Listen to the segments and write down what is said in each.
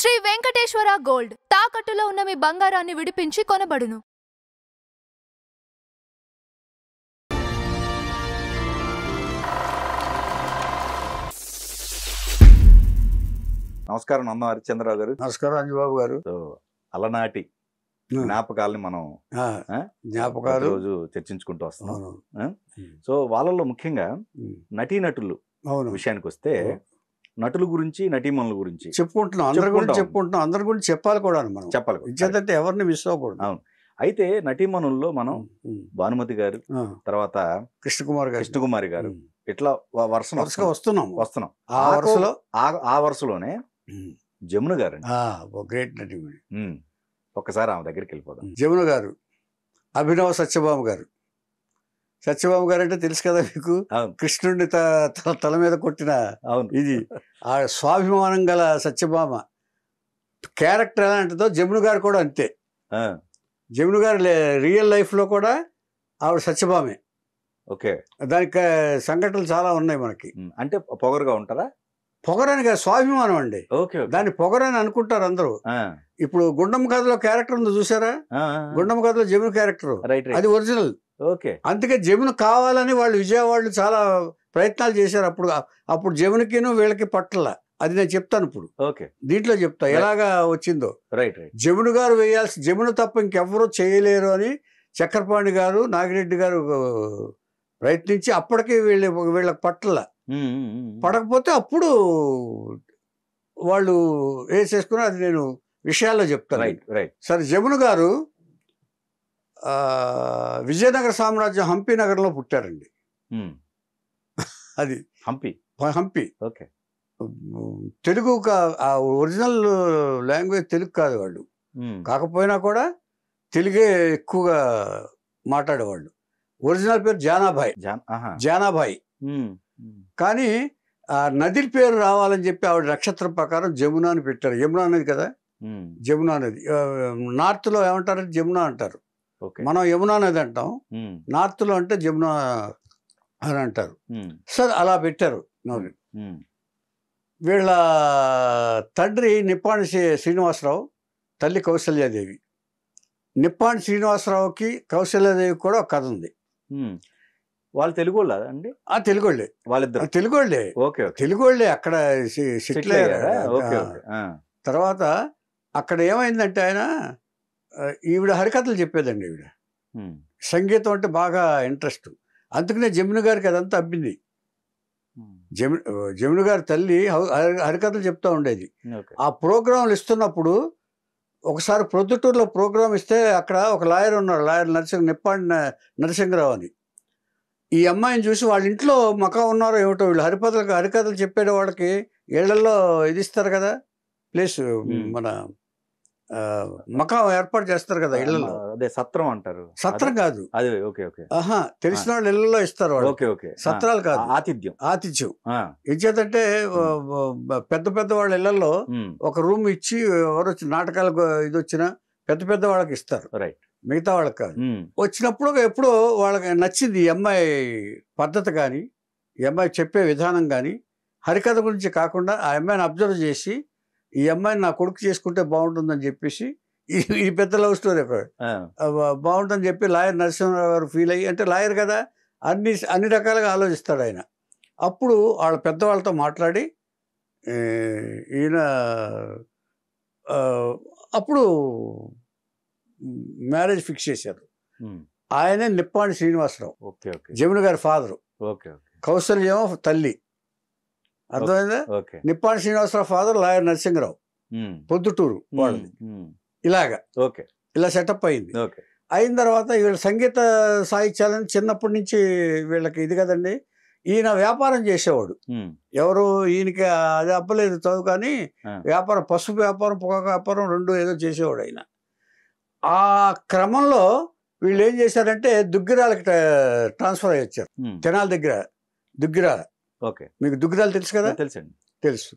Shri Venkateswara gold తాకట్టులో ఉన్న మీ బంగారాన్ని విడిపించి కొనబడును. నమస్కారం అమ్మ హరిశ్చంద్రరావు గారు. నమస్కారం అంజబాబు గారు. అలనాటి జ్ఞాపకాలని మనం జ్ఞాపకాలు రోజు చర్చించుకుంటూ వస్తున్నాం. సో వాళ్ళలో ముఖ్యంగా నటీనటులు విషయానికి వస్తే నటుల గురించి నటీమణుల గురించి చెప్పుకుంటున్నాం, అందరి గురించి చెప్పాలి కూడా మనం చెప్పాలి. ఇచ్చేదంటే ఎవరిని మిస్ అవ్వకూడదు. అవును. అయితే నటీమణుల్లో మనం భానుమతి గారు, తర్వాత కృష్ణకుమారి గారు, ఇట్లా వరుసగా వస్తున్నాం. ఆ వరుసలోనే జమున గారు, గ్రేట్ నటీమణి. ఒక్కసారి ఆమె దగ్గరికి వెళ్ళిపోదాం. జమున గారు, అభినవ సత్యభామ గారు. సత్యభామ గారు అంటే తెలుసు కదా మీకు, కృష్ణుడిని తల మీద కొట్టిన ఇది ఆ స్వాభిమానం గల సత్యభామ క్యారెక్టర్ ఎలా అంటుందో జమున గారు కూడా అంతే. జమున గారు రియల్ లైఫ్లో కూడా ఆవిడ సత్యభామే. ఓకే. దానికి సంఘటనలు చాలా ఉన్నాయి మనకి. అంటే పొగరుగా ఉంటారా? పొగరని కాదు, స్వాభిమానం అండి. దాన్ని పొగరని అనుకుంటారు అందరూ. ఇప్పుడు గుండమ్మ కథలో క్యారెక్టర్ ఉంది చూసారా, గుండమ్మ కథలో జమున క్యారెక్టర్ అది ఒరిజినల్. ఓకే. అందుకే జమున కావాలని వాళ్ళు విజయవాడలో చాలా ప్రయత్నాలు చేశారు. అప్పుడు జమునకిను వీళ్ళకి పట్ల అది నేను చెప్తాను ఇప్పుడు. ఓకే. దీంట్లో చెప్తా ఎలాగా వచ్చిందో. జమున గారు వేయాల్సి, జమున తప్ప ఇంకెవ్వరూ చేయలేరు అని చక్రపాణి గారు, నాగిరెడ్డి గారు ప్రయత్నించి అప్పటికి వీళ్ళకి పట్ల పడకపోతే అప్పుడు వాళ్ళు వేసేసుకుని అది నేను విషయాల్లో చెప్తాను. సరే, జమున గారు విజయనగర సామ్రాజ్యం హంపి నగరంలో పుట్టారండి. అది Hampi. Okay. Telugu original language Telugu కాదు వాళ్ళు, కాకపోయినా కూడా తెలుగే ఎక్కువగా మాట్లాడేవాళ్ళు. ఒరిజినల్ పేరు జానాభాయ్. కానీ ఆ నది పేరు రావాలని చెప్పి ఆవిడ నక్షత్రం ప్రకారం జమున అని పెట్టారు. యమునా నది కదా, జమునా నది. నార్త్లో ఏమంటారంటే జమున అంటారు, మనం యమునా నది అంటాం. నార్త్లో అంటే జమునా అని అంటారు. సరే, అలా పెట్టారు. వీళ్ళ తండ్రి నిప్పాణి శ్రీనివాసరావు, తల్లి కౌసల్యాదేవి. నిప్పాణి శ్రీనివాసరావుకి కౌసల్యాదేవి కూడా ఒక కథ ఉంది. వాళ్ళు తెలుగు వాళ్ళ అండి? తెలుగోళ్ళే, వాళ్ళిద్దరు తెలుగోళ్ళే. తెలుగోళ్ళే అక్కడ సెటిల్ అయ్యారు. తర్వాత అక్కడ ఏమైందంటే ఆయన ఈవిడ హరికథలు చెప్పేదండి. ఈవిడ సంగీతం అంటే బాగా ఇంట్రెస్ట్. అందుకనే జమున గారికి అదంతా అబ్బింది. జమున గారి తల్లి హరికథలు చెప్తూ ఉండేది. ఆ ప్రోగ్రాంలు ఇస్తున్నప్పుడు ఒకసారి ప్రొద్దుటూరులో ప్రోగ్రాం ఇస్తే అక్కడ ఒక లాయర్ ఉన్నాడు, లాయర్ నిప్పాణి నరసింహరావు అని. ఈ అమ్మాయిని చూసి వాళ్ళ ఇంట్లో మకా ఉన్నారో ఏమిటో, వీళ్ళు హరికథలు చెప్పే వాళ్ళకి ఇళ్లలో ఇది ఇస్తారు కదా, ప్లేస్ మన మకా ఏర్పాటు చేస్తారు కదా ఇళ్లలో. అదే సత్రం అంటారు. సత్రం కాదు అది, తెలిసిన వాళ్ళు ఇళ్లలో ఇస్తారు వాళ్ళు. సత్రాలు కాదు, ఆతిథ్యం. ఇచ్చేదంటే పెద్ద పెద్ద వాళ్ళ ఇళ్లలో ఒక రూమ్ ఇచ్చి ఎవరు నాటకాలకు ఇది వచ్చినా పెద్ద వాళ్ళకి ఇస్తారు, మిగతా వాళ్ళకి కాదు. వచ్చినప్పుడు ఎప్పుడో వాళ్ళకి నచ్చింది ఈ అమ్మాయి పద్ధతి కానీ, ఈ అమ్మాయి చెప్పే విధానం కానీ. హరికథ గురించి కాకుండా ఆ అమ్మాయిని అబ్జర్వ్ చేసి ఈ అమ్మాయిని నా కొడుకు చేసుకుంటే బాగుంటుందని చెప్పేసి, ఈ పెద్ద లవ్ స్టోరీ బాగుంటుందని చెప్పి లాయర్ నరసింహరావు గారు ఫీల్ అయ్యి, అంటే లాయర్ కదా అన్ని రకాలుగా ఆలోచిస్తాడు ఆయన. అప్పుడు వాళ్ళ పెద్దవాళ్ళతో మాట్లాడి ఈయన అప్పుడు మ్యారేజ్ ఫిక్స్ చేశారు. ఆయనే నిప్పాణి శ్రీనివాసరావు, జమున గారి ఫాదరు. కౌసల్యం తల్లి, అర్థమైందా? నిప్పాణి శ్రీనివాసరావు ఫాదర్ లాయర్ నరసింహరావు, పొద్దుటూరు వాళ్ళది. ఇలా సెటప్ అయింది. అయిన తర్వాత వీళ్ళ సంగీత సాహిత్యాలని చిన్నప్పటి నుంచి వీళ్ళకి ఇది కదండి. ఈయన వ్యాపారం చేసేవాడు. ఎవరు ఈయనకి అది అప్పలేదు చదువు, కానీ వ్యాపారం, పసుపు వ్యాపారం, పొగాకు వ్యాపారం రెండు ఏదో చేసేవాడు ఆయన. ఆ క్రమంలో వీళ్ళు ఏం చేశారంటే దుగ్గిరాలకి ట్రాన్స్ఫర్ అయ్యి వచ్చారు. తెనాలి దగ్గర దుగ్గిరాల. మీకు దుగ్గిరాలు తెలుసు కదా? తెలుసు.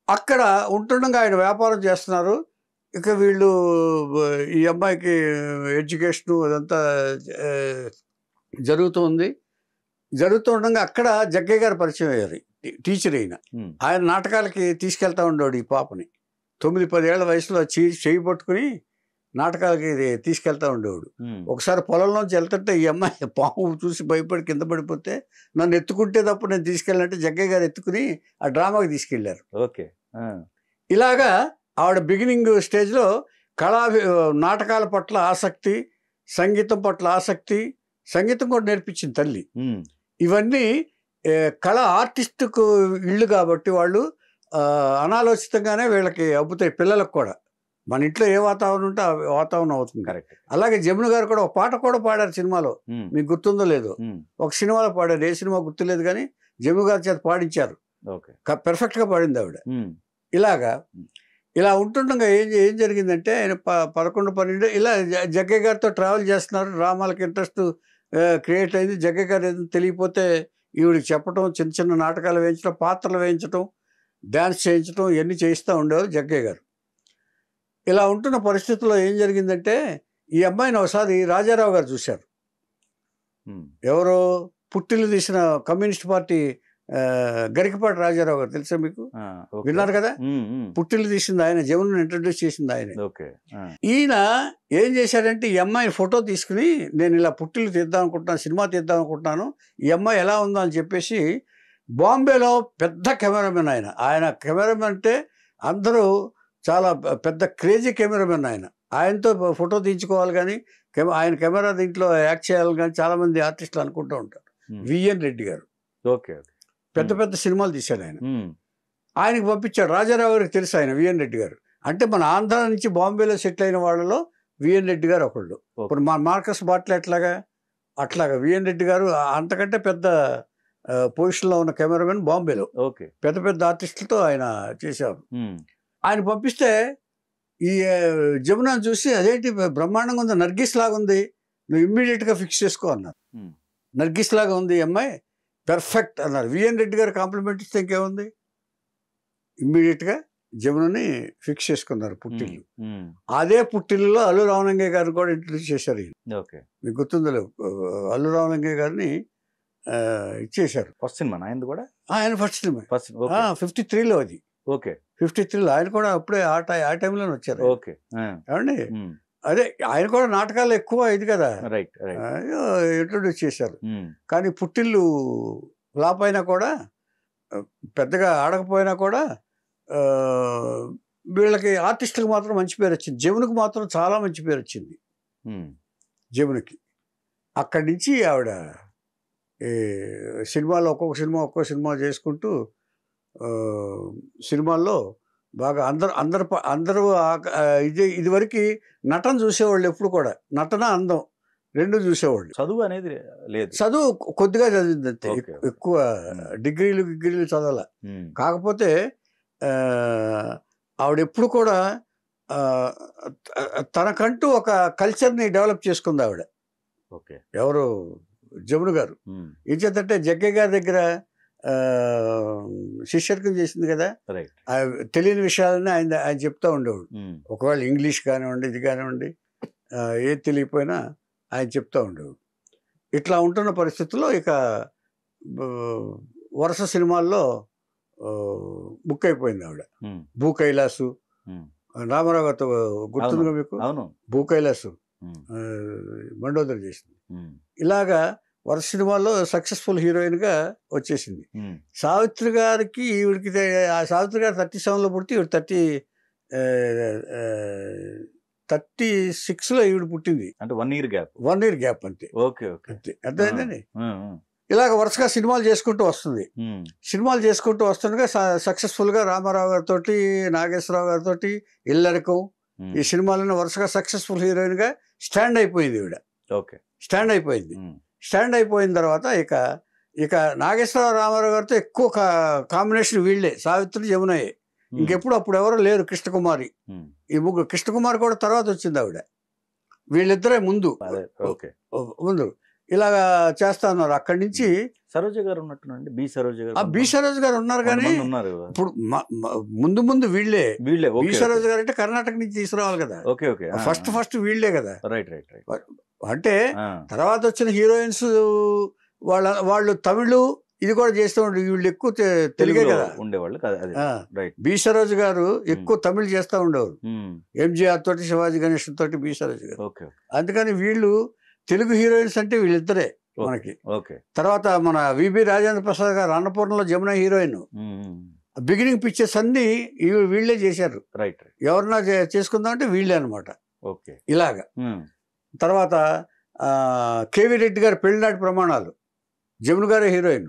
అక్కడ ఉంటుండగా ఆయన వ్యాపారం చేస్తున్నారు. ఇక వీళ్ళు ఈ అమ్మాయికి ఎడ్యుకేషను అదంతా జరుగుతూ ఉండగా అక్కడ జగ్గయ్య గారు పరిచయం అయ్యారు, టీచర్ అయిన. ఆయన నాటకాలకి తీసుకెళ్తా ఉండేవాడు ఈ పాపని. 9-10 ఏళ్ల వయసులో చేయి పట్టుకుని నాటకాలకి తీసుకెళ్తా ఉండేవాడు. ఒకసారి పొలంలోంచి వెళ్తుంటే ఈ అమ్మాయి పాము చూసి భయపడి కింద పడిపోతే నన్ను ఎత్తుకుంటే తప్ప నేను తీసుకెళ్ళినట్టు జగ్గయ్య గారు ఎత్తుకుని ఆ డ్రామాకి తీసుకెళ్లారు. ఓకే. ఇలాగా ఆవిడ బిగినింగ్ స్టేజ్లో నాటకాల పట్ల ఆసక్తి, సంగీతం పట్ల ఆసక్తి, సంగీతం కూడా నేర్పించింది తల్లి. ఇవన్నీ ఆర్టిస్టుకు ఇళ్ళు కాబట్టి వాళ్ళు అనాలోచితంగానే వీళ్ళకి అబ్బుతాయి. పిల్లలకు కూడా మన ఇంట్లో ఏ వాతావరణం ఉంటే ఆ వాతావరణం అవుతుంది. కరెక్ట్. అలాగే జమున గారు కూడా ఒక పాట కూడా పాడారు సినిమాలో, మీకు గుర్తుందో లేదో. ఒక సినిమాలో పాడారు, ఏ సినిమా గుర్తులేదు కానీ జమున గారి చేత పాడించారు. పెర్ఫెక్ట్గా పాడింది ఆవిడ. ఇలా ఉంటుండగా ఏం జరిగిందంటే ఆయన 11-12 ఇలా జగ్గయ్య గారితో ట్రావెల్ చేస్తున్నారు. డ్రామాలకి ఇంట్రెస్ట్ క్రియేట్ అయింది. జగ్గయ్య గారు ఏదైనా తెలియపోతే ఈవిడికి చెప్పడం, చిన్న చిన్న నాటకాలు వేయించడం, పాత్రలు వేయించడం, డ్యాన్స్ చేయించడం, ఇవన్నీ చేయిస్తూ ఉండేవారు జగ్గయ్య గారు. ఇలా ఉంటున్న పరిస్థితుల్లో ఏం జరిగిందంటే ఈ అమ్మాయిని ఒకసారి రాజారావు గారు చూశారు. ఎవరో పుట్టిల్లు తీసిన కమ్యూనిస్ట్ పార్టీ గరికపాటి రాజారావు గారు తెలుసా మీకు? విన్నారు కదా. పుట్టిల్లు తీసింది ఆయన, జమునను ఇంట్రడ్యూస్ చేసింది ఆయన. ఈయన ఏం చేశారంటే ఈ అమ్మాయిని ఫోటో తీసుకుని నేను ఇలా పుట్టిల్లు తీద్దాం అనుకుంటున్నాను, సినిమా తీద్దాం అనుకుంటున్నాను, ఈ అమ్మాయి ఎలా ఉందో అని చెప్పేసి బాంబేలో పెద్ద కెమెరామెన్ ఆయన కెమెరామెన్ అంటే అందరూ చాలా పెద్ద క్రేజీ కెమెరామెన్ ఆయనతో ఫోటో తీయించుకోవాలి కానీ ఆయన కెమెరా దీంట్లో యాక్ట్ చేయాలి కానీ చాలామంది ఆర్టిస్టులు అనుకుంటూ ఉంటారు. విఎన్ రెడ్డి గారు పెద్ద పెద్ద సినిమాలు తీశాడు ఆయన. ఆయనకి పంపించాడు. రాజారావు గారికి తెలుసు ఆయన విఎన్ రెడ్డి గారు అంటే మన ఆంధ్ర నుంచి బాంబేలో సెటిల్ అయిన వాళ్ళలో విఎన్ రెడ్డి గారు ఒకళ్ళు. ఇప్పుడు మా మార్కస్ బాట్ల అట్లాగా విఎన్ రెడ్డి గారు అంతకంటే పెద్ద పొజిషన్లో ఉన్న కెమెరామెన్ బాంబేలో. పెద్ద పెద్ద ఆర్టిస్టులతో ఆయన చేశారు. ఆయన పంపిస్తే ఈ జమునాను చూసి అదేంటి బ్రహ్మాండంగా ఉంది, నర్గిస్ లాగా ఉంది, నువ్వు ఇమ్మీడియట్గా ఫిక్స్ చేసుకో అన్నారు. నర్గిస్ లాగా ఉంది ఈ అమ్మాయి, పెర్ఫెక్ట్ అన్నారు. విఎన్ రెడ్డి గారు కాంప్లిమెంట్ ఇస్తే ఇంకేముంది, ఇమ్మీడియట్గా జమునని ఫిక్స్ చేసుకున్నారు పుట్టిల్లు. అదే పుట్టిల్లులో అల్లు రామలింగయ్య గారిని కూడా ఇంట్రడ్యూస్ చేశారు. మీకు గుర్తుందో అల్లు రామలింగయ్య గారిని ఇచ్చేశారు. ఫస్ట్ సినిమా ఆయన కూడా, ఆయన ఫస్ట్ సినిమా 53లో అది. 53లో ఆయన కూడా అప్పుడే ఆ టైంలోనే వచ్చారు. ఏమండి అదే ఆయన కూడా నాటకాలు ఎక్కువ ఇది కదా, ఇంట్రొడ్యూస్ చేశారు. కానీ పుట్టిల్లు ఫ్లాప్ అయినా కూడా, పెద్దగా ఆడకపోయినా కూడా వీళ్ళకి ఆర్టిస్టులకు మాత్రం మంచి పేరు వచ్చింది. జమునకు మాత్రం చాలా మంచి పేరు వచ్చింది. జమునకి అక్కడి నుంచి ఆవిడ సినిమాలో ఒక్కొక్క సినిమా చేసుకుంటూ సినిమాల్లో బాగా అందరూ ఇదివరకు నటన చూసేవాళ్ళు, ఎప్పుడు కూడా నటన అందం రెండు చూసేవాళ్ళు. చదువు అనేది లేదు, చదువు కొద్దిగా చదివింది అంతే, ఎక్కువ డిగ్రీలు చదవాల. కాకపోతే ఆవిడ ఎప్పుడు కూడా తనకంటూ ఒక కల్చర్ని డెవలప్ చేసుకుంది ఆవిడ. ఎవరు జమున గారు. ఏం చేద్దంటే జగ్గయ్య గారి దగ్గర శిష్యర్కం చేసింది కదా, తెలియని విషయాలని ఆయన చెప్తా ఉండేవాడు. ఒకవేళ ఇంగ్లీష్ కానివ్వండి, ఇది కానివ్వండి, ఏది తెలియకపోయినా ఆయన చెప్తా ఉండేవాడు. ఇట్లా ఉంటున్న పరిస్థితుల్లో ఇక వరుస సినిమాల్లో బుక్ అయిపోయింది ఆవిడ. భూ కైలాసు, రామారావు గారితో గుర్తుందిగా మీకు, భూ కైలాసు మండోదరి చేసింది. ఇలాగా వరుస సినిమాల్లో సక్సెస్ఫుల్ హీరోయిన్గా వచ్చేసింది. సావిత్రి గారికి ఈవిడికి, ఆ సావిత్రి గారు 37లో పుట్టి ఈవిడ 36లో ఈవిడ పుట్టింది. అంటే 1 year గ్యాప్ అంతే. అంతే అర్థమైందండి. ఇలాగ వరుసగా సినిమాలు చేసుకుంటూ వస్తుంది. సినిమాలు చేసుకుంటూ వస్తుండగా సక్సెస్ఫుల్గా రామారావు గారితో, నాగేశ్వరరావు గారితో, ఇల్లరికం, ఈ సినిమాలను వరుసగా సక్సెస్ఫుల్ హీరోయిన్గా స్టాండ్ అయిపోయింది ఈవిడ. స్టాండ్ అయిపోయిన తర్వాత ఇక నాగేశ్వరరావు, రామారావు గారితో ఎక్కువ కాంబినేషన్ వీళ్ళే, సావిత్రి, జమునయ్యే. ఇంకెప్పుడు అప్పుడు ఎవరో లేరు. కృష్ణకుమారి, ఈ ముగ్గురు. కృష్ణకుమారి కూడా తర్వాత వచ్చింది ఆవిడ. వీళ్ళిద్దరే ముందు ఇలాగా చేస్తా ఉన్నారు. అక్కడి నుంచి సరోజ గారు ఉన్నట్టునండి, బి సరోజ గారు ఉన్నారు. కానీ ఇప్పుడు ముందు వీళ్ళే. బి సరోజ గారు అంటే కర్ణాటక నుంచి తీసుకురావాలి కదా, ఫస్ట్ వీళ్ళే కదా. అంటే తర్వాత వచ్చిన హీరోయిన్స్ వాళ్ళు తమిళ్, ఇది కూడా చేస్తూ ఉండే. వీళ్ళు ఎక్కువ తెలుగే కదా ఉండేవాళ్ళు. బి సరోజ్ గారు ఎక్కువ తమిళ్ చేస్తూ ఉండేవారు. ఎంజీఆర్ తోటి, శివాజీ గణేశన్ తోటి బి సరోజ్ గారు. అందుకని వీళ్ళు తెలుగు హీరోయిన్స్ అంటే వీళ్ళిద్దరే మనకి. తర్వాత మన విబి రాజేంద్ర ప్రసాద్ గారు అన్నపూర్ణలో జమున హీరోయిన్. బిగినింగ్ పిక్చర్స్ అన్ని వీళ్ళే చేశారు. ఎవరన్నా చేసుకుందాం అంటే వీళ్ళే అనమాట. ఇలాగా తర్వాత కేవీ రెడ్డి గారు పెళ్లినాటి ప్రమాణాలు, జమున గారే హీరోయిన్.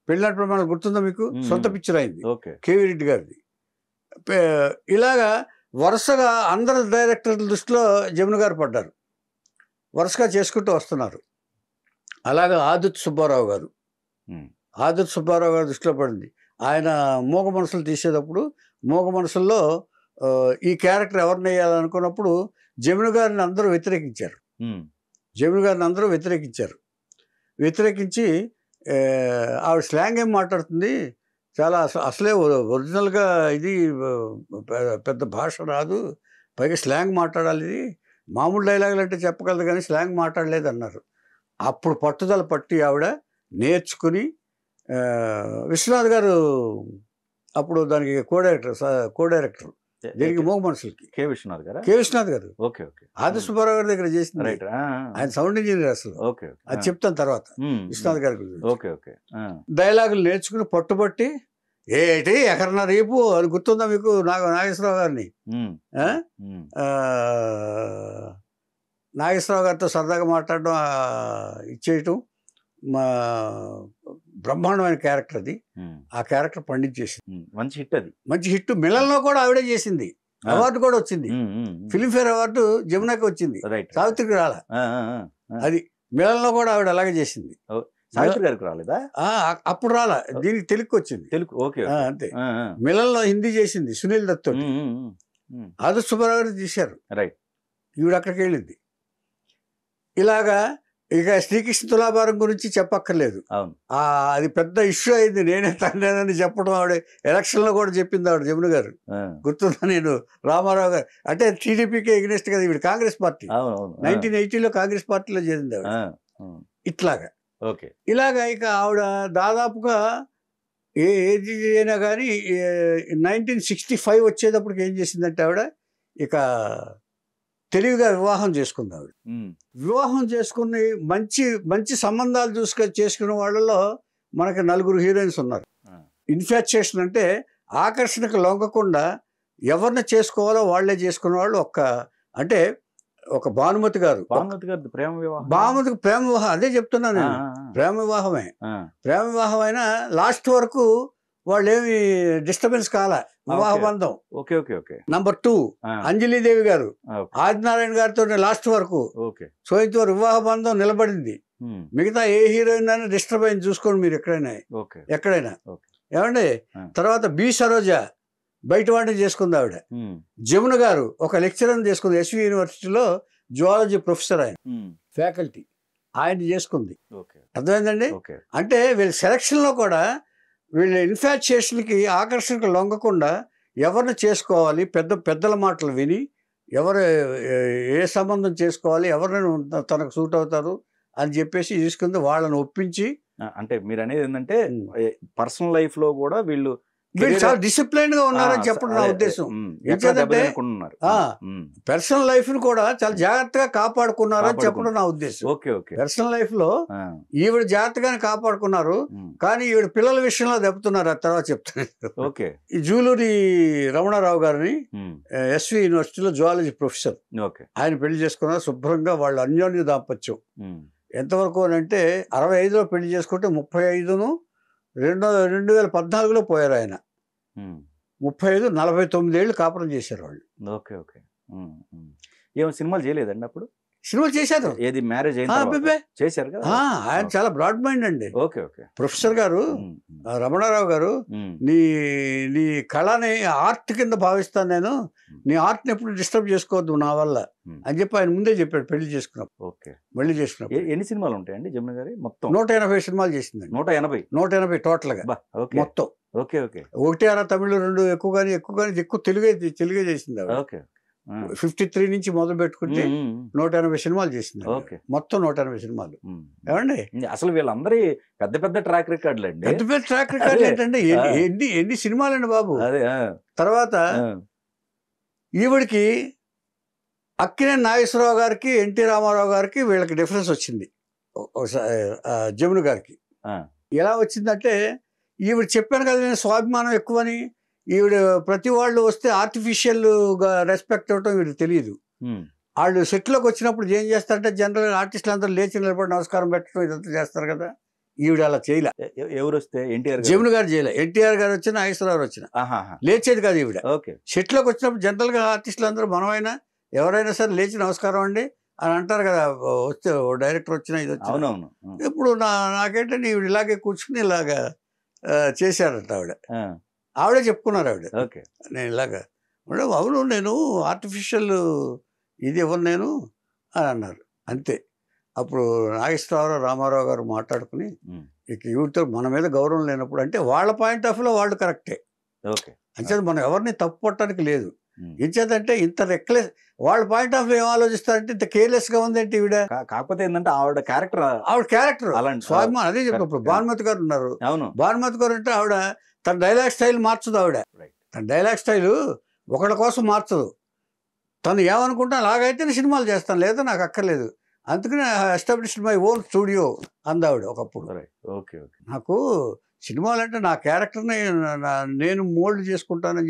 పెళ్లినాటి ప్రమాణాలు గుర్తుందా మీకు? సొంత పిక్చర్ అయింది కేవీ రెడ్డి గారిది. ఇలాగా వరుసగా అందరు డైరెక్టర్ల దృష్టిలో జమున గారు పడ్డారు, వరుసగా చేసుకుంటూ వస్తున్నారు. అలాగా ఆదిత్య సుబ్బారావు గారు దృష్టిలో పడింది. ఆయన మూగ మనసులు తీసేటప్పుడు మూగ మనసుల్లో ఈ క్యారెక్టర్ ఎవరిని వేయాలనుకున్నప్పుడు జమున గారిని అందరూ వ్యతిరేకించారు. వ్యతిరేకించి ఆవిడ స్లాంగ్ ఏం మాట్లాడుతుంది, చాలా అసలే ఒరిజినల్గా ఇది పెద్ద భాష రాదు, పైగా స్లాంగ్ మాట్లాడాలి, ఇది మామూలు డైలాగులు అంటే చెప్పగలదు కానీ స్లాంగ్ మాట్లాడలేదు అన్నారు. అప్పుడు పట్టుదల పట్టి ఆవిడ నేర్చుకుని, విశ్వనాథ్ గారు అప్పుడు దానికి కో డైరెక్టర్ దీనికి మూగ మనుషులకి కె విశ్వనాథ్ గారు ఆది సుబ్బారావు గారి దగ్గర చేసింది. ఆయన సౌండ్ ఇంజనీర్ అసలు. అది చెప్తాను తర్వాత విశ్వనాథ్ గారి గురించి. డైలాగులు నేర్చుకుని పట్టుబట్టి ఏంటి ఎక్కడన్నా రేపు అని గుర్తుందా మీకు? నాగేశ్వరరావు గారిని, నాగేశ్వరరావు గారితో సరదాగా మాట్లాడడం, ఇచ్చేయటం, మా బ్రహ్మాండమైన క్యారెక్టర్ అది. ఆ క్యారెక్టర్ పండించేసింది. మంచి హిట్. మిలన్లో కూడా ఆవిడే చేసింది. అవార్డు కూడా వచ్చింది, ఫిల్మ్ఫేర్ అవార్డు జమునాకి వచ్చింది, సావిత్రికి రాలా. అది మిలన్లో కూడా ఆవిడ అలాగే చేసింది. సావిత్రి గారికి రాలేదా? అప్పుడు రాలా, దీనికి తెలుగుకి వచ్చింది. అంతే. మిలన్లో హిందీ చేసింది సునీల్ దత్ తోటి. ఆది సుబ్బారావు గారు తీశారు. ఈవిడ అక్కడికి వెళ్ళింది. ఇలాగా ఇక శ్రీకృష్ణ తులాభారం గురించి చెప్పక్కర్లేదు. అది పెద్ద ఇష్యూ అయింది. నేనే తండ్రినని చెప్పడం ఆవిడ ఎలక్షన్లో కూడా చెప్పింది ఆవిడ జమున గారు. గుర్తుందా? నేను రామారావు గారు అంటే టీడీపీకి ఎగ్నెస్ట్ కదా, ఈవిడ కాంగ్రెస్ పార్టీ 1980లో కాంగ్రెస్ పార్టీలో చేరింది ఆవిడ. ఇలాగా ఇక ఆవిడ దాదాపుగా ఏది అయినా కానీ 1965 వచ్చేటప్పటికి ఏం చేసిందంటే ఆవిడ ఇక తెలివిగా వివాహం చేసుకుంది ఆవిడ. వివాహం చేసుకుని మంచి మంచి సంబంధాలు చేసుకున్న వాళ్ళలో మనకి 4 హీరోయిన్స్ ఉన్నారు. ఇన్ఫాచ్యుయేషన్ అంటే ఆకర్షణకు లొంగకుండా ఎవరిని చేసుకోవాలో వాళ్లే చేసుకున్న వాళ్ళు. అంటే ఒక భానుమతి గారు ప్రేమ వివాహం, అదే చెప్తున్నాను, ప్రేమ వివాహమే. ప్రేమ వివాహం అయినా లాస్ట్ వరకు వాళ్ళు ఏమి డిస్టర్బెన్స్ కాలే, వివాహ బంధం. నంబర్ 2 అంజలీదేవి గారు ఆదినారాయణ గారితో లాస్ట్ వరకు. సో ఇంతవరకు వివాహ బంధం నిలబడింది. మిగతా ఏ హీరోయిన్ అయినా డిస్టర్బ్ అయింది చూసుకోండి మీరు ఎక్కడైనా. ఏమండి? తర్వాత బి సరోజ బయట వాడిని చేసుకుంది ఆవిడ. జమున గారు ఒక లెక్చరర్ చేసుకుంది, ఎస్వి యూనివర్సిటీలో జువాలజీ ప్రొఫెసర్, ఆయన ఫ్యాకల్టీ, ఆయన చేసుకుంది. అర్థమైందండి? అంటే వీళ్ళ సెలక్షన్లో కూడా వీళ్ళ ఇన్ఫాచ్యుయేషన్కి ఆకర్షణకు లొంగకుండా ఎవరిని చేసుకోవాలి, పెద్దల మాటలు విని ఎవరు ఏ సంబంధం చేసుకోవాలి, ఎవరిని తనకు సూట్ అవుతారు అని చెప్పేసి తీసుకుంది. వాళ్ళని ఒప్పించి, అంటే మీరు అనేది ఏంటంటే పర్సనల్ లైఫ్లో కూడా వీళ్ళు చాలా డిసిప్లైన్ గా ఉన్నారని చెప్పడం నా ఉద్దేశం. ఏంటంటే పర్సనల్ లైఫ్ ని కూడా చాలా జాగ్రత్తగా కాపాడుకున్నారని చెప్పడం నా ఉద్దేశం. పర్సనల్ లైఫ్ లో ఈవిడ జాగ్రత్తగానే కాపాడుకున్నారు, కానీ ఈవిడ పిల్లల విషయంలో దెబ్బతున్నారు. ఆ తర్వాత చెప్తాను. ఈ జూలూరి రమణారావు గారిని ఎస్వి యూనివర్సిటీలో జువాలజీ ప్రొఫెసర్, ఆయన పెళ్లి చేసుకున్నారు. శుభ్రంగా వాళ్ళు అన్యోన్య దాంపత్యం. ఎంతవరకు అని అంటే 65లో పెళ్లి చేసుకుంటే 35 2014లో పోయారు ఆయన. 49 ఏళ్ళు కాపురం చేశారు వాళ్ళు. ఏమో సినిమాలు చేయలేదండి అప్పుడు? సినిమాలు చేశారు. ఏది మ్యారేజ్ చేశారు కదా. ఆయన చాలా బ్రాడ్ మైండ్ అండి. ప్రొఫెసర్ గారు రమణారావు గారు, నీ కళని ఆర్ట్ కింద భావిస్తాను నేను, నీ ఆర్ట్ని ఎప్పుడు డిస్టర్బ్ చేసుకోవద్దు నా వల్ల అని చెప్పి ఆయన ముందే చెప్పాడు పెళ్లి చేసుకున్నప్పుడు. మళ్ళీ చేసుకున్నప్పుడు. ఎన్ని సినిమాలు ఉంటాయండి జమున గారి? మొత్తం 180 సినిమాలు చేసిందండి. 180 టోటల్ గా మొత్తం. 1 తమిళ 2 ఎక్కువ తెలుగే చేసింది. 53 నుంచి మొదలు పెట్టుకుంటే 180 సినిమాలు చేసింది. మొత్తం 180 సినిమాలు. ఏమండి అసలు వీళ్ళందరి పెద్ద పెద్ద ట్రాక్ రికార్డులు అండి. పెద్ద పెద్ద ట్రాక్ రికార్డులు ఏంటంటే ఎన్ని సినిమాలండి బాబు. తర్వాత ఈవిడికి అక్కినేని నాగేశ్వరరావు గారికి, ఎన్టీ రామారావు గారికి వీళ్ళకి డిఫరెన్స్ వచ్చింది. జమున గారికి ఎలా వచ్చిందంటే, ఈవిడ చెప్పాను కదా నేను స్వాభిమానం ఎక్కువని. ఈవిడ ప్రతి వాళ్ళు వస్తే ఆర్టిఫిషియల్గా రెస్పెక్ట్ ఇవ్వటం వీడికి తెలియదు. వాళ్ళు సెట్లోకి వచ్చినప్పుడు ఏం చేస్తారంటే జనరల్గా ఆర్టిస్టులు అందరూ లేచి నిలబడి నమస్కారం పెట్టడం ఇదంతా చేస్తారు కదా. ఈవిడ అలా చేయలే. ఎవరు వస్తే ఎన్టీఆర్ జమున గారు చేయలే. ఎన్టీఆర్ గారు వచ్చిన, నాగేశ్వరరావు వచ్చిన లేచేది కాదు ఈవిడ. సెట్లోకి వచ్చినప్పుడు జనరల్గా ఆర్టిస్టులు అందరూ మనమైనా ఎవరైనా సరే లేచి నమస్కారం అండి అని అంటారు కదా. వస్తే డైరెక్టర్ వచ్చినా ఇది వచ్చిన. ఇప్పుడు నాకేంటంటే ఈవిడ ఇలాగే కూర్చుని ఇలాగా చేశారంట ఆవిడే చెప్పుకున్నారు. నేను ఇలాగా అవును నేను ఆర్టిఫిషియల్ ఇది ఇవ్వను నేను అని అన్నారు. అంతే. అప్పుడు నాగేశ్వరరావు రామారావు గారు మాట్లాడుకుని ఇక ఈవిడతో మన మీద గౌరవం లేనప్పుడు, అంటే వాళ్ళ పాయింట్ ఆఫ్ వ్యూలో వాళ్ళు కరెక్టే. అంచేది మనం ఎవరిని తప్పు పట్టడానికి లేదు. ఇంచేదంటే ఇంత రెక్లెస్, వాళ్ళ పాయింట్ ఆఫ్ వ్యూ ఏం ఆలోచిస్తారంటే ఇంత కేర్లెస్ గా ఉందేంటి ఈవిడ. కాకపోతే ఏంటంటే ఆవిడ క్యారెక్టర్ స్వాభిమానం. అదే చెప్పినప్పుడు భానుమతి గారు ఉన్నారు. భానుమతి గారు అంటే ఆవిడ తన డైలాగ్ స్టైల్ మార్చదు. ఆవిడ తన డైలాగ్ స్టైల్ ఒకళ్ళ కోసం మార్చదు. తను ఏమనుకుంటా అలాగైతే నేను సినిమాలు చేస్తాను, లేదా నాకు అక్కర్లేదు. అందుకని ఎస్టాబ్లిష్డ్ మై ఓన్ స్టూడియో అందావిడ ఒకప్పుడు. నాకు సినిమాలు అంటే నా క్యారెక్టర్ని నేను మోల్డ్ చేసుకుంటానని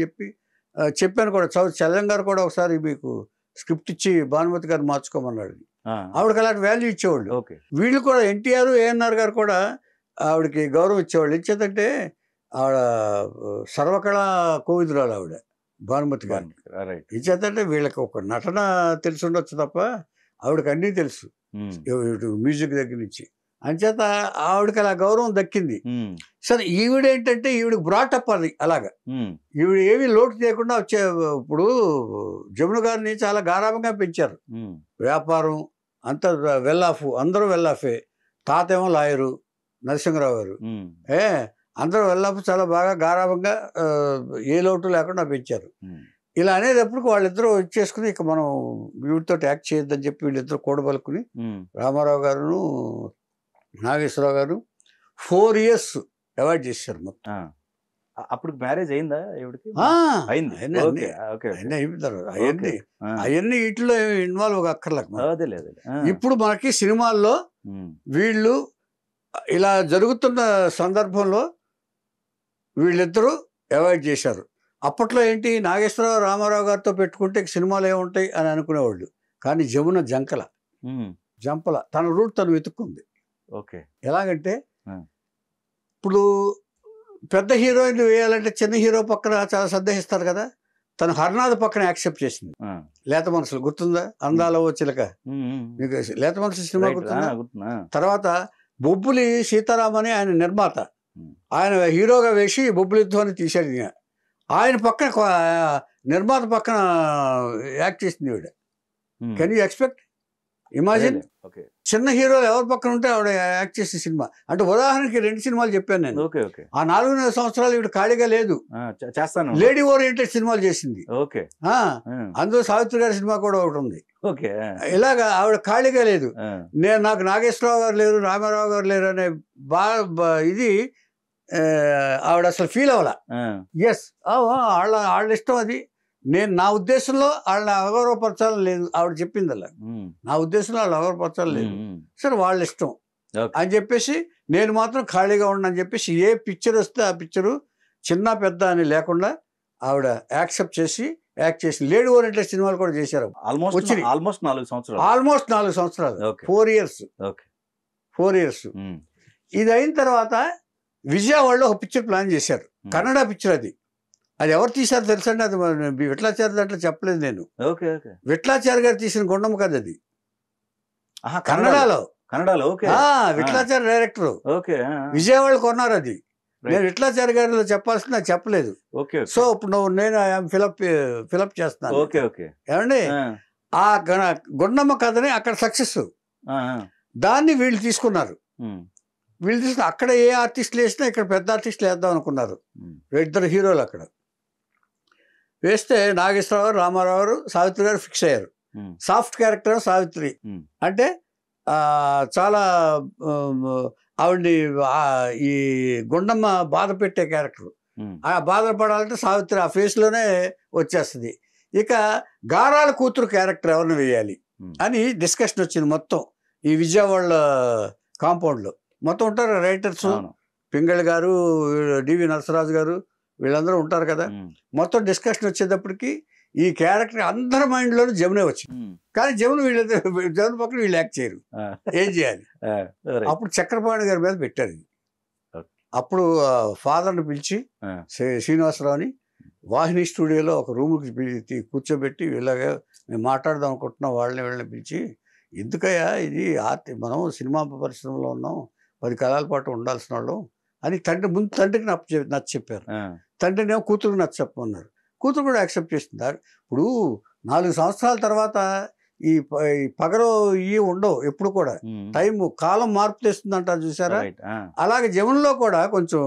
చెప్పాను కూడా. చలం గారు కూడా ఒకసారి మీకు స్క్రిప్ట్ ఇచ్చి భానుమతి గారు మార్చుకోమన్నాడు. ఆవిడకి అలాంటి వాల్యూ ఇచ్చేవాళ్ళు. వీళ్ళు కూడా ఎన్టీఆర్, ఏఎన్ఆర్ గారు కూడా ఆవిడకి గౌరవం ఇచ్చేవాళ్ళు. ఇచ్చేదంటే ఆవిడ సర్వకళా కోవిదురాలు ఆవిడ భానుమతి గారు. ఇచ్చేదంటే వీళ్ళకి ఒక నటన తెలిసి ఉండొచ్చు తప్ప ఆవిడకి అన్నీ తెలుసు, మ్యూజిక్ దగ్గర నుంచి. అంచేత ఆవిడకి అలా గౌరవం దక్కింది. సరే ఈవిడేంటంటే ఈవిడికి బ్రాటప్ అది అలాగా. ఈవిడ ఏమీ లోటు చేయకుండా వచ్చే. ఇప్పుడు జమున గారిని చాలా గారాభంగా పెంచారు. వ్యాపారం అంతా వెల్లాఫ్, అందరూ వెల్లాఫే. తాత ఏమో లాయరు నరసింహరావు గారు. అందరూ వెల్లాఫ్, చాలా బాగా గారాభంగా ఏ లోటు లేకుండా పెంచారు. ఇలా అనేటప్పుడు వాళ్ళిద్దరూ వచ్చేసుకుని ఇక మనం వీటితో యాక్ట్ చేయొద్దని చెప్పి వీళ్ళిద్దరు కూడబలుకుని రామారావు గారును నాగేశ్వరరావు గారు 4 years అవాయిడ్ చేశారు మొత్తం. అప్పుడు మ్యారేజ్ అయిందా? అవన్నీ వీటిలో ఇన్వాల్వ్ అక్కర్లేదు. ఇప్పుడు మనకి సినిమాల్లో వీళ్ళు ఇలా జరుగుతున్న సందర్భంలో వీళ్ళిద్దరూ అవాయిడ్ చేశారు. అప్పట్లో ఏంటి, నాగేశ్వరరావు రామారావు గారితో పెట్టుకుంటే సినిమాలు ఏముంటాయి అని అనుకునేవాళ్ళు. కానీ జమున జంపల తన రూట్ తను వెతుక్కుంది. ఎలాగంటే ఇప్పుడు పెద్ద హీరోయిన్ వేయాలంటే చిన్న హీరో పక్కన చాలా సందేహిస్తారు కదా. తను హర్నాథ్ పక్కన యాక్సెప్ట్ చేసింది. లేత మనసులు గుర్తుందా? అందాల ఓ చిలక, మీకు లేత మనసు సినిమా గుర్తుందా? తర్వాత బొబ్బులి సీతారామని ఆయన నిర్మాత, ఆయన హీరోగా వేసి బొబ్బులితో అని తీశాడు. ఆయన పక్కన నిర్మాత పక్కన యాక్ట్ చేసింది ఈవిడ. Can you expect, imagine? చిన్న హీరోలు ఎవరి పక్కన ఉంటే ఆవిడ యాక్ట్ చేసే సినిమా. అంటే ఉదాహరణకి 2 సినిమాలు చెప్పాను నేను. ఆ 4 సంవత్సరాలు ఈవిడ ఖాళీగా లేదు, లేడీ ఓరియంటెడ్ సినిమాలు చేసింది. అందులో సావిత్రి గారి సినిమా కూడా ఒకటి ఉంది. ఇలాగా ఆవిడ ఖాళీగా లేదు. నాకు నాగేశ్వరరావు గారు లేరు, రామారావు గారు లేరు అనే ఇది ఆవిడ అసలు ఫీల్ అవ్వాల. ఎస్, వాళ్ళ ఇష్టం అది. నేను నా ఉద్దేశంలో వాళ్ళని అగౌరవపరచాలని లేదు. ఆవిడ చెప్పింది అలా, నా ఉద్దేశంలో వాళ్ళు అగౌరవపరచాలని లేదు. సరే వాళ్ళ ఇష్టం అని చెప్పేసి నేను మాత్రం ఖాళీగా ఉండని చెప్పేసి ఏ పిక్చర్ వస్తే ఆ పిక్చరు చిన్న పెద్ద అని లేకుండా ఆవిడ యాక్సెప్ట్ చేసి యాక్ట్ చేసి లేడీ ఓరియంటెడ్ సినిమాలు కూడా చేశారు. ఆల్మోస్ట్ 4 సంవత్సరాలు 4 years. ఇది అయిన తర్వాత విజయవాడలో ఒక పిక్చర్ ప్లాన్ చేశారు. కన్నడ పిక్చర్ అది. అది ఎవరు తీశారు తెలుసండి? అది విట్లాచారి దాంట్లో చెప్పలేదు నేను. విట్లాచారి గారు తీసిన గుండమ్మ కథ అది. కన్నడలో విట్లాచారి డైరెక్టర్ విజయవాడలో కొన్నారు అది. నేను విట్లాచారి గారిలో చెప్పాల్సింది నాకు చెప్పలేదు. సో ఇప్పుడు నేను ఫిలప్ చేస్తున్నాను. ఏమండి, ఆ గుండమ్మ కథని అక్కడ సక్సెస్, దాన్ని వీళ్ళు తీసుకున్నారు. అక్కడ ఏ ఆర్టిస్టులు వేసినా ఇక్కడ పెద్ద ఆర్టిస్టులు వేద్దాం అనుకున్నారు. 2 హీరోలు అక్కడ. వేస్తే నాగేశ్వరరావు గారు, రామారావు గారు, సావిత్రి గారు ఫిక్స్ అయ్యారు. సాఫ్ట్ క్యారెక్టర్ సావిత్రి అంటే చాలా ఆవిడ్ని ఈ గుండమ్మ బాధ పెట్టే క్యారెక్టర్. ఆ బాధపడాలంటే సావిత్రి ఆ ఫేస్లోనే వచ్చేస్తుంది. ఇక గారాల కూతురు క్యారెక్టర్ ఎవరిని వేయాలి అని డిస్కషన్ వచ్చింది. మొత్తం ఈ విజయవాడ కాంపౌండ్లో మొత్తం ఉంటారు రైటర్స్, పింగళి గారు, డివి నరసరాజు గారు, వీళ్ళందరూ ఉంటారు కదా. మొత్తం డిస్కషన్ వచ్చేటప్పటికి ఈ క్యారెక్టర్ అందరి మైండ్లోనూ జమునే వచ్చింది. కానీ జమున పక్కన వీళ్ళు యాక్ట్ చేయరు, ఏం చేయాలి? అప్పుడు చక్రపాణి గారి మీద పెట్టారు. అప్పుడు ఫాదర్ని పిలిచి శ్రీనివాసరావుని వాహిని స్టూడియోలో ఒక రూమ్కి కూర్చోబెట్టి ఇలాగా మేము మాట్లాడదాం అనుకుంటున్నాం, వీళ్ళని పిలిచి, ఎందుకయ్యా ఇది మనం సినిమా పరిశ్రమలో ఉన్నాం, 10 కాలాల పాటు ఉండాల్సిన వాళ్ళం అని తండ్రికి నచ్చ చెప్పారు. తండ్రినేమో కూతురుకి నచ్చ చెప్పమన్నారు. కూతురు కూడా యాక్సెప్ట్ చేస్తుంది. ఇప్పుడు 4 సంవత్సరాల తర్వాత ఈ పగలో ఇవి ఉండవు ఎప్పుడు కూడా. కాలం మార్పు తెస్తుంది అంటారు చూసారా? అలాగే జమునలో కూడా కొంచెం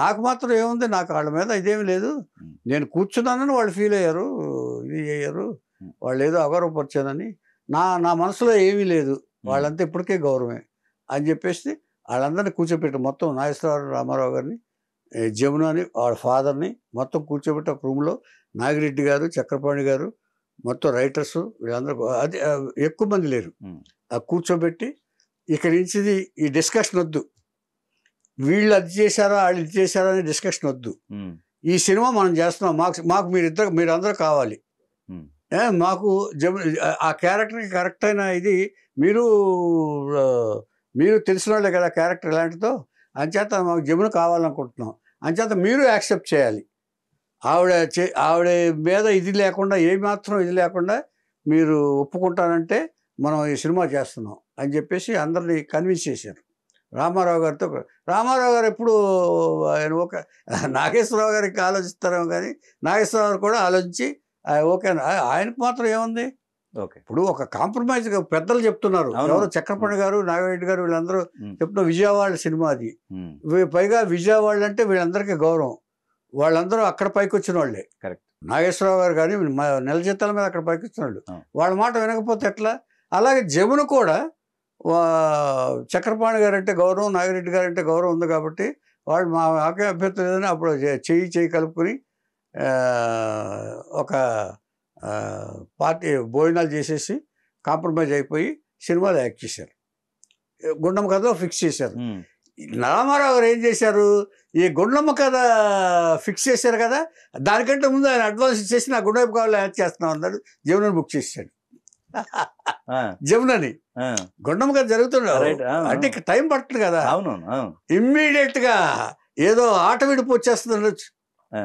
నాకు మాత్రం ఏముంది, నాకు వాళ్ళ మీద ఇదేమి లేదు, నేను కూర్చున్నానని వాళ్ళు ఫీల్ అయ్యారు, ఇది అయ్యారు, వాళ్ళు ఏదో అగౌరవపరిచానని నా మనసులో ఏమీ లేదు, వాళ్ళంతా ఇప్పటికే గౌరవమే అని చెప్పేసి వాళ్ళందరినీ కూర్చోబెట్టి మొత్తం నాగేశ్వరరావు, రామారావు గారిని, జమునని, వాళ్ళ ఫాదర్ని మొత్తం కూర్చోబెట్టి ఒక రూమ్లో నాగిరెడ్డి గారు, చక్రపాణి గారు, మొత్తం రైటర్స్ వీళ్ళందరూ, అది ఎక్కువ మంది లేరు, కూర్చోబెట్టి ఇక్కడి నుంచి ఈ డిస్కషన్ వద్దు, వీళ్ళు అది చేశారా వాళ్ళు ఇది చేశారా అనే డిస్కషన్ వద్దు, ఈ సినిమా మనం చేస్తున్నాం, మాకు మీరందరూ కావాలి, మాకు ఆ క్యారెక్టర్కి కరెక్ట్ అయిన ఇది మీరు తెలిసిన వాళ్ళే కదా క్యారెక్టర్ ఎలాంటిదో, అంచేత మాకు జమున కావాలనుకుంటున్నాం, అంచేత మీరు యాక్సెప్ట్ చేయాలి, ఆవిడ మీద ఇది లేకుండా, ఏమాత్రం ఇది లేకుండా మీరు ఒప్పుకుంటానంటే మనం ఈ సినిమా చేస్తున్నాం అని చెప్పేసి అందరినీ కన్విన్స్ చేశారు. రామారావు గారితో, రామారావు గారు ఎప్పుడు ఆయన నాగేశ్వరరావు గారికి ఆలోచిస్తారేమో కానీ నాగేశ్వరరావు గారు కూడా ఆలోచించి ఓకే, ఆయనకు మాత్రం ఏముంది, ఇప్పుడు ఒక కాంప్రమైజ్గా పెద్దలు చెప్తున్నారు, ఎవరు చక్రపాణి గారు, నాగిరెడ్డి గారు, వీళ్ళందరూ చెప్తున్న విజయవాడ సినిమా అది, పైగా విజయవాడ అంటే వీళ్ళందరికీ గౌరవం, వాళ్ళందరూ అక్కడ పైకి వచ్చిన వాళ్ళే. కరెక్ట్. నాగేశ్వరరావు గారు కానీ నెల జీతాల మీద అక్కడ పైకి వచ్చిన వాళ్ళు, వాళ్ళ మాట వినకపోతే ఎట్లా? అలాగే జమున కూడా చక్రపాణి గారు అంటే గౌరవం, నాగిరెడ్డి గారు అంటే గౌరవం ఉంది కాబట్టి వాళ్ళు మాకే అభ్యర్థులు లేదని అప్పుడు చెయ్యి కలుపుకొని ఒక పార్టీ భోజనాలు చేసేసి కాంప్రమైజ్ అయిపోయి సినిమాలో యాక్ట్ చేశారు. గుండమ్మ కథ ఫిక్స్ చేశారు. రామారావు గారు ఏం చేశారు, ఈ గుండమ్మ కథ ఫిక్స్ చేశారు కదా, దానికంటే ముందు ఆయన అడ్వాన్స్ ఇచ్చేసి నా గుండె కావాలి యాక్ట్ చేస్తున్నాం అన్నాడు. జమునని బుక్ చేశాడు. జమునని గుండమ్మ కథ జరుగుతుండే అంటే టైం పడుతుంది కదా, ఇమ్మీడియట్ గా ఏదో ఆట విడిపు వచ్చేస్తుంది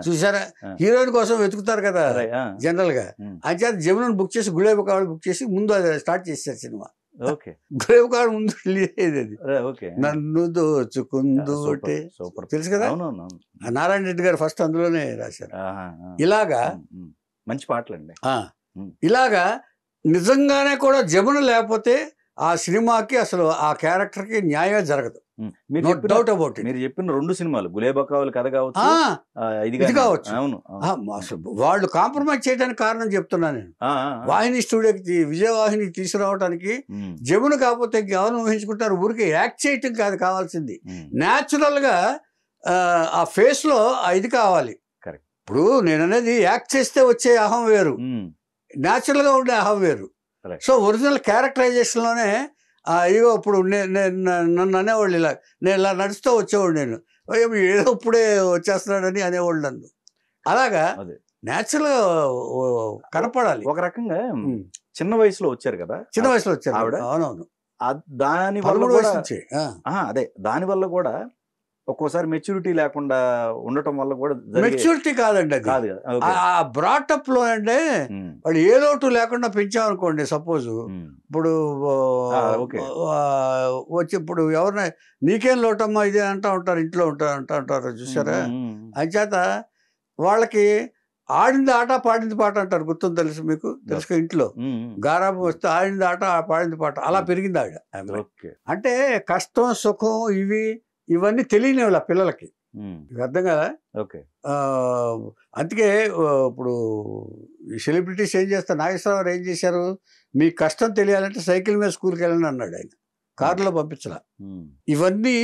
చూసారా, హీరోయిన్ కోసం వెతుకుతారు కదా జనరల్ గా, అంచేత జమునని బుక్ చేసి గులేబ కావాలి బుక్ చేసి ముందు అది స్టార్ట్ చేశారు సినిమా. గులేబ కావాలి ముందు రిలీజ్ అయ్యేది అది. నన్ను దోచుకుందోటే తెలుసు కదా, నారాయణ రెడ్డి గారు ఫస్ట్ అందులోనే రాశారు. ఇలాగా మంచి పాటలండి. ఇలాగా నిజంగానే కూడా జమున లేకపోతే ఆ సినిమాకి అసలు ఆ క్యారెక్టర్కి న్యాయం జరగదు. Doubt about it. మీరు చెప్పిన 2 సినిమాలు గులేబా కావాలి కథ కావచ్చు, ఇది కావచ్చు. అవును, వాళ్ళు కాంప్రమైజ్ చేయడానికి కారణం చెప్తున్నాను నేను. వాహిని స్టూడియోకి విజయవాహిని తీసుకురావడానికి జమున కాకపోతే ఎవరు ఊహించుకుంటారు, ఊరికి యాక్ట్ చేయటం కాదు కావాల్సింది, న్యాచురల్ గా ఆ ఫేస్ లో ఇది కావాలి. ఇప్పుడు నేను అనేది యాక్ట్ చేస్తే వచ్చే అహం వేరు, న్యాచురల్ గా ఉండే అహం వేరు. సో ఒరిజినల్ క్యారెక్టరైజేషన్లోనే ఇగో ఇప్పుడు నన్ను అనేవాళ్ళు, నేను ఇలా నడుస్తూ వచ్చేవాడు, నేను ఏదో ఇప్పుడే వచ్చేస్తున్నాడని అనేవాళ్ళు నన్ను. అలాగా న్యాచురల్ గా కనపడాలి. ఒక రకంగా చిన్న వయసులో వచ్చారు కదా, చిన్న వయసులో వచ్చారు ఆవిడ. అవునవును, దాని వల్ల కూడా ఒక్కోసారి మెచ్యూరిటీ లేకుండా ఉండటం వల్ల కూడా. మెచ్యూరిటీ కాదండి అది, కాదు. ఆ బ్రాటప్ లో అంటే వాళ్ళు ఏ లోటు లేకుండా పెంచామనుకోండి, సపోజ్ ఇప్పుడు వచ్చి ఇప్పుడు ఎవరిన నీకేం లోటమ్మా ఇదే అంటూ ఉంటారు, ఇంట్లో అంటారు చూసారా. అంచేత వాళ్ళకి ఆడింది ఆట పాడింది పాట అంటారు, గుర్తుంది తెలుసు మీకు, తెలుసు ఇంట్లో గారాబం వస్తే ఆడింది ఆట పాడింది పాట, అలా పెరిగింది ఆవిడ. అంటే కష్టం సుఖం ఇవన్నీ తెలియని వాళ్ళ పిల్లలకి. మీకు అర్థం కదా. అందుకే ఇప్పుడు సెలబ్రిటీస్ ఏం చేస్తారు, నాగేశ్వరరావు ఏం చేశారు, మీ కష్టం తెలియాలంటే సైకిల్ మీద స్కూల్కి వెళ్ళండి అన్నాడు ఆయన, కారులో పంపించలా. ఇవన్నీ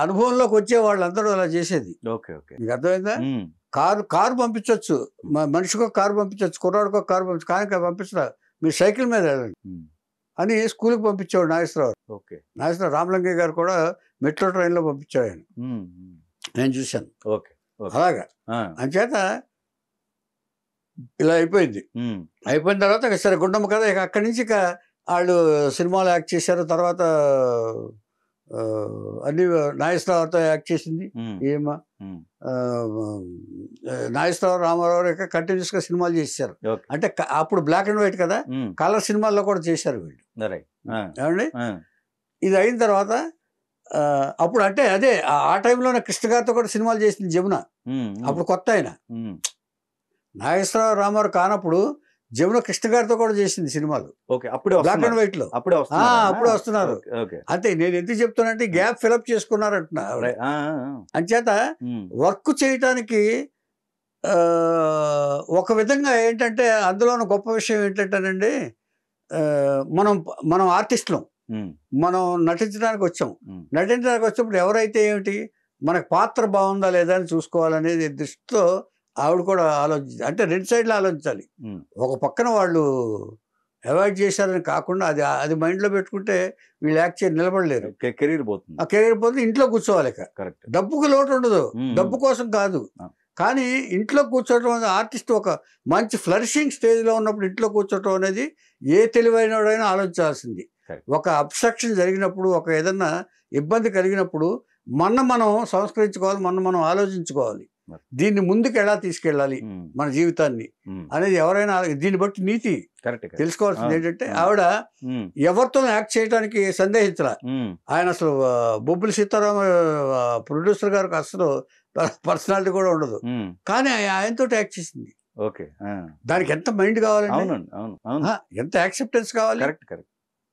అనుభవంలోకి వచ్చే వాళ్ళందరూ అలా చేసేది. మీకు అర్థమైందా. కారు పంపించవచ్చు, మనిషికి ఒక కారు పంపించవచ్చు, కుర్రాడికి ఒక కారు పంపించచ్చు, కానీ పంపించరా, మీరు సైకిల్ మీద వెళ్ళండి అని స్కూల్కి పంపించేవాడు నాగేశ్వరరావు. నాగేశ్వరరావు రామలింగయ్య గారు కూడా మెట్రో ట్రైన్లో పంపించాడు ఆయన, నేను చూశాను. అలాగా అంచేత ఇలా అయిపోయింది. అయిపోయిన తర్వాత సరే గుండమ్మ కదా, ఇక అక్కడి నుంచి ఇక వాళ్ళు సినిమాలో యాక్ట్ చేశారు. తర్వాత అన్ని నాగేశ్వరరావుతో యాక్ట్ చేసింది ఏమా, నాగేశ్వరరావు రామారావు కంటిన్యూస్ గా సినిమాలు చేశారు. అంటే అప్పుడు బ్లాక్ అండ్ వైట్ కదా, కలర్ సినిమాల్లో కూడా చేశారు వీళ్ళు. ఏమండి ఇది అయిన తర్వాత అప్పుడు అంటే అదే ఆ టైంలోనే కృష్ణ గారితో కూడా సినిమాలు చేసింది జమున. అప్పుడు కొత్త ఆయన నాగేశ్వరరావు రామారావు కానప్పుడు జమున కృష్ణ గారితో కూడా చేసింది సినిమాలు బ్లాక్ అండ్ వైట్ లో. అప్పుడే వస్తున్నారు. అంతే నేను ఎందుకు చెప్తానంటే గ్యాప్ ఫిలప్ చేసుకున్నారు అంటున్నా. అంచేత వర్క్ చేయటానికి ఒక విధంగా ఏంటంటే అందులోని గొప్ప విషయం ఏంటంటేనండి, మనం ఆర్టిస్టులం, మనం నటించడానికి వచ్చాం. నటించడానికి వచ్చినప్పుడు ఎవరైతే ఏమిటి మనకు పాత్ర బాగుందా లేదా అని చూసుకోవాలనేది దృష్టితో ఆవిడ కూడా ఆలోచించాలి. అంటే రెండు సైడ్లో ఆలోచించాలి. ఒక పక్కన వాళ్ళు అవాయిడ్ చేశారని కాకుండా అది మైండ్లో పెట్టుకుంటే వీళ్ళు యాక్ట్ చేసి నిలబడలేరు, కెరీర్ పోతుంది. ఆ కెరీర్ పోతే ఇంట్లో కూర్చోవాలి. డబ్బుకు లోటు ఉండదు, డబ్బు కోసం కాదు. కానీ ఇంట్లో కూర్చోవడం అనేది ఆర్టిస్ట్ ఒక మంచి ఫ్లరిషింగ్ స్టేజ్లో ఉన్నప్పుడు ఇంట్లో కూర్చోవడం అనేది ఏ తెలివైనడైనా ఆలోచించాల్సింది. ఒక అబ్స్ట్రక్షన్ జరిగినప్పుడు, ఒక ఏదన్నా ఇబ్బంది కలిగినప్పుడు మనం సంస్కరించుకోవాలి, మనం ఆలోచించుకోవాలి. దీన్ని ముందుకు ఎలా తీసుకెళ్ళాలి మన జీవితాన్ని అనేది ఎవరైనా దీన్ని బట్టి నీతి తెలుసుకోవాల్సింది ఏంటంటే, ఆవిడ ఎవరితో యాక్ట్ చేయడానికి సందేహించరా. ఆయన అసలు బొబ్బులి సీతారామ ప్రొడ్యూసర్ గారికి అసలు పర్సనాలిటీ కూడా ఉండదు, కానీ ఆయనతో యాక్ట్ చేసింది. దానికి ఎంత మైండ్ కావాలండి, ఎంత యాక్సెప్టెన్స్ కావాలి.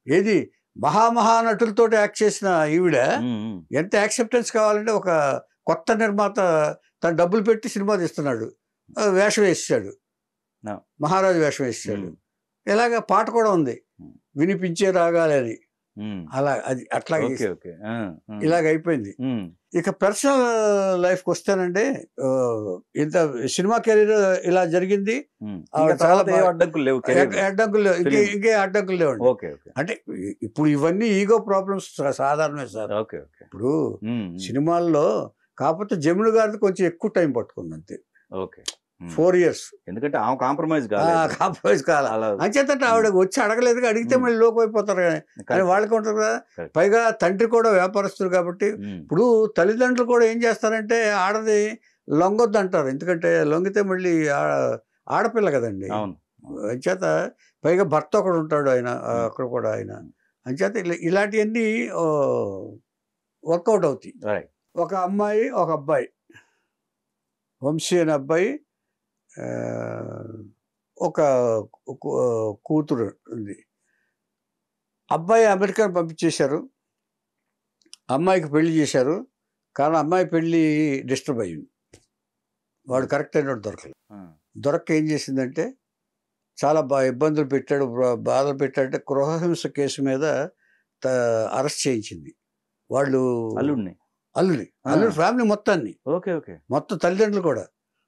ఏది మహానటులతో యాక్ట్ చేసిన ఈవిడ ఎంత యాక్సెప్టెన్స్ కావాలంటే, ఒక కొత్త నిర్మాత తను డబ్బులు పెట్టి సినిమా తీస్తున్నాడు, వేషం వేసాడు, మహారాజు వేషం వేసాడు. ఇలాగ పాట కూడా ఉంది, వినిపించే రాగాలని. అలా అది అట్లాగే ఇలాగ అయిపోయింది. ఇక పర్సనల్ లైఫ్కి వస్తానంటే, ఇంత సినిమా కెరీర్ ఇలా జరిగింది, అడ్డంకులు లేవు, ఇంకే అడ్డంకులు లేవండి. అంటే ఇప్పుడు ఇవన్నీ ఈగో ప్రాబ్లమ్స్ సాధారణమే సార్. ఇప్పుడు సినిమాల్లో కాకపోతే జమున గారిది కొంచెం ఎక్కువ టైం పట్టుకుంది అంతే, 4 years. ఎందుకంటే ఆమె కాంప్రమైజ్ కాల అంచేతంటే ఆవిడ వచ్చి అడగలేదు, అడిగితే మళ్ళీ లోపు అయిపోతారు కానీ వాళ్ళకి ఉంటారు కదా. పైగా తండ్రి కూడా వ్యాపారస్తులు కాబట్టి ఇప్పుడు తల్లిదండ్రులు కూడా ఏం చేస్తారంటే ఆడది లొంగొద్దు అంటారు, ఎందుకంటే లొంగితే మళ్ళీ ఆడపిల్ల కదండి. అంచేత పైగా భర్త ఒకడు ఉంటాడు, ఆయన అక్కడ కూడా ఆయన. అంచేత ఇలాంటివన్నీ వర్కౌట్ అవుతాయి. ఒక అమ్మాయి ఒక అబ్బాయి, వంశీ అనే అబ్బాయి, ఒక కూతురు ఉంది. అబ్బాయి అమెరికాను పంపించేశారు, అమ్మాయికి పెళ్లి చేశారు. కానీ అమ్మాయి పెళ్ళి డిస్టర్బ్ అయ్యింది, వాడు కరెక్ట్ అయినట్టు దొరక్క ఏం చేసిందంటే చాలా ఇబ్బందులు పెట్టాడు, బాధలు పెట్టాడంటే గృహహింస కేసు మీద అరెస్ట్ చేయించింది. వాళ్ళు అల్లుడి ఫ్యామిలీ మొత్తాన్ని, మొత్తం తల్లిదండ్రులు కూడా,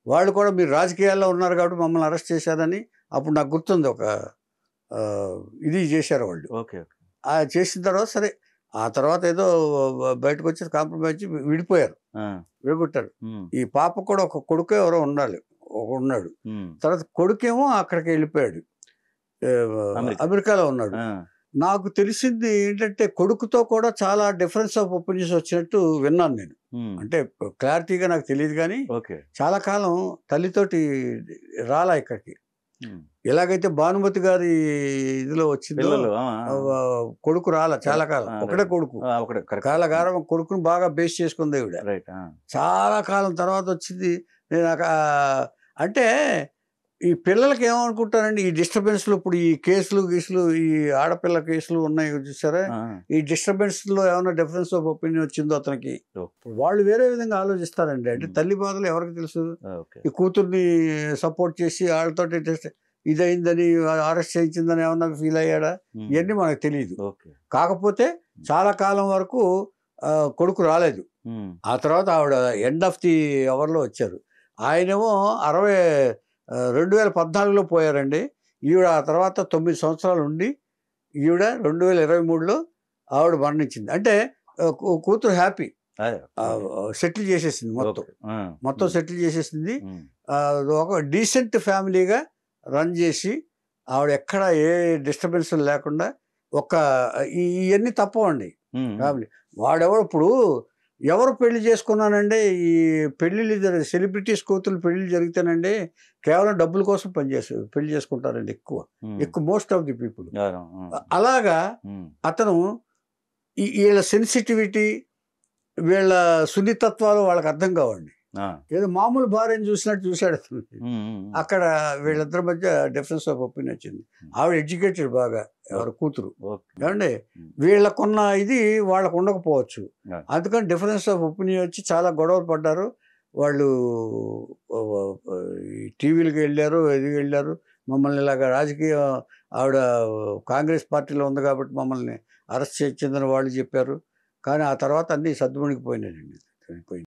వాళ్ళు కూడా మీరు రాజకీయాల్లో ఉన్నారు కాబట్టి మమ్మల్ని అరెస్ట్ చేశారని అప్పుడు నాకు గుర్తుంది. ఒక ఇది చేశారు వాళ్ళు. చేసిన తర్వాత సరే, ఆ తర్వాత ఏదో బయటకు వచ్చి కాంప్రమైజ్ విడిగొట్టారు. ఈ పాప కూడా ఒక కొడుకు ఎవరో ఉన్నాడు. తర్వాత కొడుకేమో అక్కడికి వెళ్ళిపోయాడు, అమెరికాలో ఉన్నాడు. నాకు తెలిసింది ఏంటంటే కొడుకుతో కూడా చాలా డిఫరెన్స్ ఆఫ్ ఒపీనియన్స్ వచ్చినట్టు విన్నాను నేను. అంటే క్లారిటీగా నాకు తెలియదు, కానీ చాలా కాలం తల్లితోటి రాలా ఇక్కడికి. ఎలాగైతే భానుమతి గారి ఇదిలో వచ్చిందో కొడుకు రాలా చాలా కాలం, ఒకటే కొడుకు, కాలగారం కొడుకుని బాగా బేస్ చేసుకుంది ఈవిడ. చాలా కాలం తర్వాత వచ్చింది. నేను అంటే ఈ పిల్లలకి ఏమనుకుంటారండి ఈ డిస్టర్బెన్స్లు, ఇప్పుడు ఈ గీసులు ఈ ఆడపిల్ల కేసులు ఉన్నాయి చూసారా, ఈ డిస్టర్బెన్స్లో ఏమైనా డిఫరెన్స్ ఆఫ్ ఒపీనియన్ వచ్చిందో అతనికి, వాళ్ళు వేరే విధంగా ఆలోచిస్తారండి. అంటే తల్లి బాధలు ఎవరికి తెలుసు? ఈ కూతుర్ని సపోర్ట్ చేసి వాళ్ళతోటి ఇదైందని అరెస్ట్ చేయించిందని ఏమన్నా ఫీల్ అయ్యాడా, ఇవన్నీ మనకు తెలియదు. కాకపోతే చాలా కాలం వరకు కొడుకు రాలేదు. ఆ తర్వాత ఆవిడ ఎండ్ ఆఫ్ ది అవర్లో వచ్చారు. ఆయనేమో 2014లో పోయారండి. ఈవిడ ఆ తర్వాత 9 సంవత్సరాలు ఉండి ఈవిడ 2023లో ఆవిడ మరణించింది. అంటే కూతురు హ్యాపీ, సెటిల్ చేసేసింది, మొత్తం సెటిల్ చేసేసింది. ఒక డీసెంట్ ఫ్యామిలీగా రన్ చేసి ఆవిడ ఎక్కడ ఏ డిస్టర్బెన్స్ లేకుండా ఇవన్నీ తప్పవండి ఫ్యామిలీ. వాడెవరు ఇప్పుడు ఎవరు పెళ్లి చేసుకున్నానండి, ఈ పెళ్ళిళ్ళు సెలబ్రిటీస్ కూతురు పెళ్లి జరిగితేనండి కేవలం డబ్బుల కోసం పెళ్లి చేసుకుంటారండి ఎక్కువ మోస్ట్ ఆఫ్ ది పీపుల్. అలాగా అతను వీళ్ళ సెన్సిటివిటీ, వీళ్ళ సున్నితత్వాలు వాళ్ళకి అర్థం కావండి. ఏదో మామూలు భార్యను చూసినట్టు చూశాడు అతను. అక్కడ వీళ్ళిద్దరి మధ్య డిఫరెన్స్ ఆఫ్ ఒపీనియన్ వచ్చింది. ఆవిడ ఎడ్యుకేటెడ్ బాగా, ఎవరు కూతురు ఏమండి, వీళ్ళకున్న ఇది వాళ్ళకు ఉండకపోవచ్చు. అందుకని డిఫరెన్స్ ఆఫ్ ఒపీనియన్ వచ్చి చాలా గొడవలు పడ్డారు వాళ్ళు. టీవీలకు వెళ్ళారు, వెళ్ళారు, మమ్మల్ని ఇలాగ రాజకీయ ఆవిడ కాంగ్రెస్ పార్టీలో ఉంది కాబట్టి మమ్మల్ని అరెస్ట్ చేయించిందని వాళ్ళు చెప్పారు. కానీ ఆ తర్వాత అన్నీ సద్దుమణిగిపోయినాయండి.